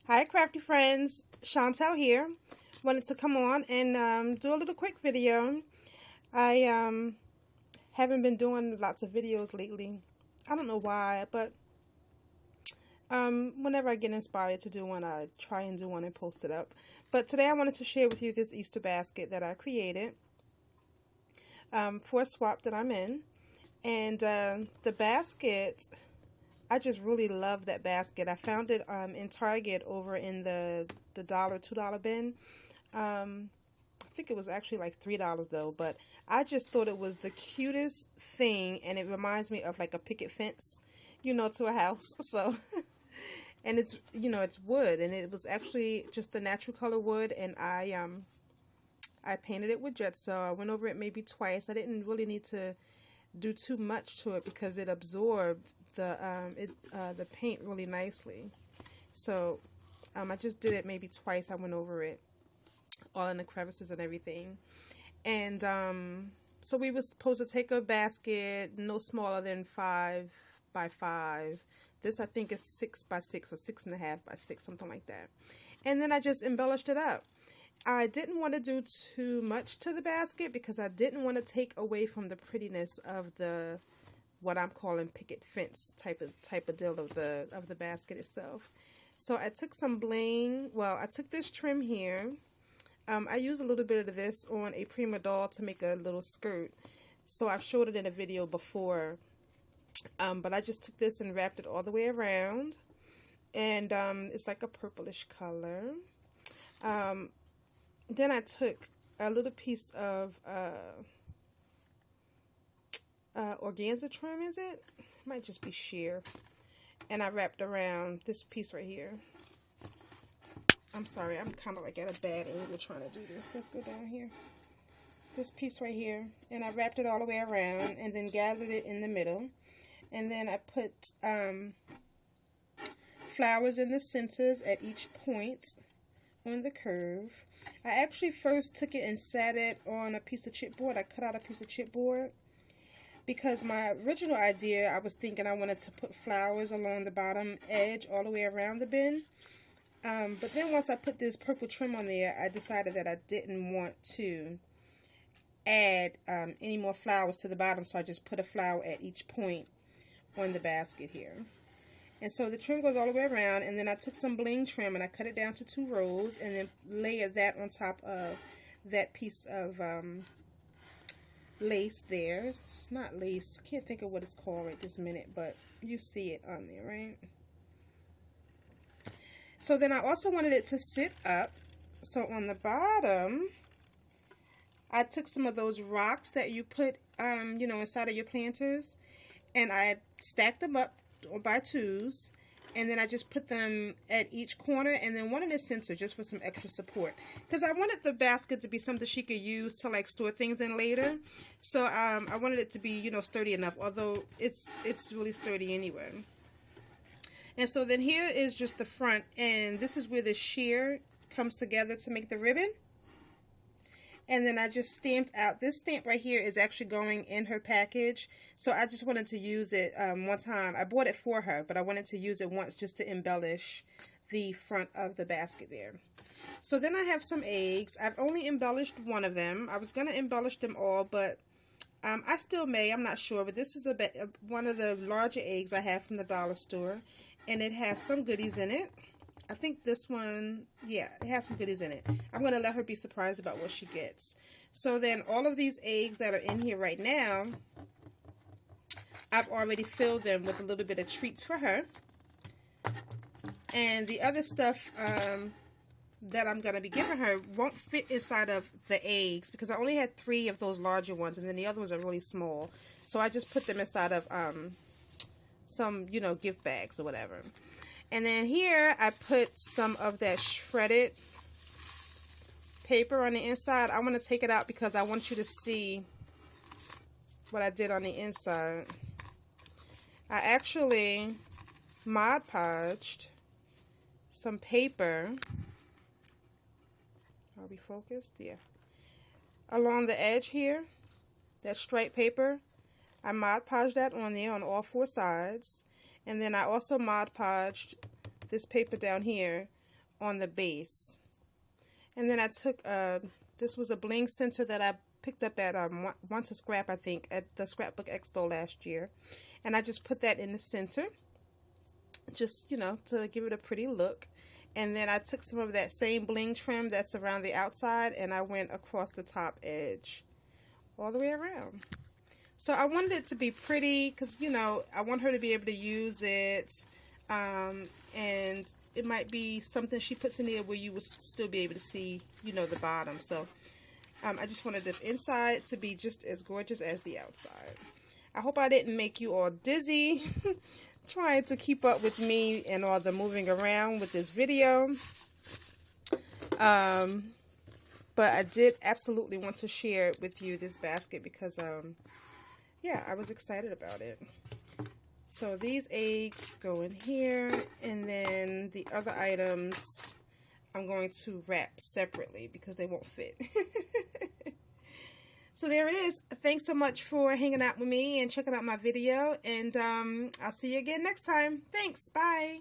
Hi, crafty friends. Chantel here. Wanted to come on and do a little quick video. I haven't been doing lots of videos lately. I don't know why, but whenever I get inspired to do one, I try and do one and post it up. But today I wanted to share with you this Easter basket that I created for a swap that I'm in. And the basket, I just really love that basket. I found it in Target over in the dollar, $2 bin. I think it was actually like $3 though, but I just thought it was the cutest thing, and it reminds me of like a picket fence, to a house. So, and it's wood, and it was actually just the natural color wood, and I painted it with jet, so I went over it maybe twice. I didn't really need to do too much to it because it absorbed the paint really nicely. So I just did it maybe twice. I went over it all in the crevices and everything. And so we were supposed to take a basket no smaller than 5 by 5. This I think is 6 by 6 or 6.5 by 6, something like that. And then I just embellished it up. I didn't want to do too much to the basket because I didn't want to take away from the prettiness of the what I'm calling picket fence type of deal of the basket itself. So I took some bling. Well, I took this trim here. I used a little bit of this on a Prima doll to make a little skirt. So I've showed it in a video before. But I just took this and wrapped it all the way around. And it's like a purplish color. Then I took a little piece of organza trim, is it? It might just be sheer. And I wrapped around this piece right here. I'm sorry, I'm kind of like at a bad angle trying to do this. Let's go down here. This piece right here. And I wrapped it all the way around and then gathered it in the middle. And then I put flowers in the centers at each point on the curve. I actually first took it and sat it on a piece of chipboard. I cut out a piece of chipboard because my original idea, I was thinking I wanted to put flowers along the bottom edge all the way around the bin. But then once I put this purple trim on there, I decided that I didn't want to add any more flowers to the bottom, so I just put a flower at each point on the basket here. And so the trim goes all the way around, and then I took some bling trim and I cut it down to 2 rows and then layered that on top of that piece of lace there. It's not lace. Can't think of what it's called right this minute, but you see it on there, right? So then I also wanted it to sit up. So on the bottom, I took some of those rocks that you put, inside of your planters, and I stacked them up by 2s, and then I just put them at each corner, and then one in the center just for some extra support, because I wanted the basket to be something she could use to like store things in later. So I wanted it to be sturdy enough, although it's really sturdy anyway. And so then here is just the front, and this is where the sheer comes together to make the ribbon. And then I just stamped out. This stamp right here is actually going in her package. So I just wanted to use it one time. I bought it for her, but I wanted to use it once just to embellish the front of the basket there. So then I have some eggs. I've only embellished one of them. I was going to embellish them all, but I still may. I'm not sure. But this is one of the larger eggs I have from the dollar store. And it has some goodies in it. I think this one, yeah, it has some goodies in it. I'm going to let her be surprised about what she gets. So then all of these eggs that are in here right now, I've already filled them with a little bit of treats for her. And the other stuff that I'm going to be giving her won't fit inside of the eggs because I only had 3 of those larger ones, and then the other ones are really small. So I just put them inside of some, gift bags or whatever. And then here I put some of that shredded paper on the inside. I want to take it out because I want you to see what I did on the inside. I actually Mod Podged some paper. Are we focused? Yeah. Along the edge here, that striped paper, I Mod Podged that on there on all 4 sides. And then I also Mod Podged this paper down here on the base. And then I took, this was a bling center that I picked up at Once a Scrap, I think, at the Scrapbook Expo last year. And I just put that in the center, just, you know, to give it a pretty look. And then I took some of that same bling trim that's around the outside, and I went across the top edge all the way around. So I wanted it to be pretty because, you know, I want her to be able to use it. And it might be something she puts in there where you would still be able to see, you know, the bottom. So I just wanted the inside to be just as gorgeous as the outside. I hope I didn't make you all dizzy trying to keep up with me and all the moving around with this video. But I did absolutely want to share with you this basket because, yeah, I was excited about it. So these eggs go in here, and then the other items I'm going to wrap separately because they won't fit. So there it is. Thanks so much for hanging out with me and checking out my video, and I'll see you again next time. Thanks. Bye.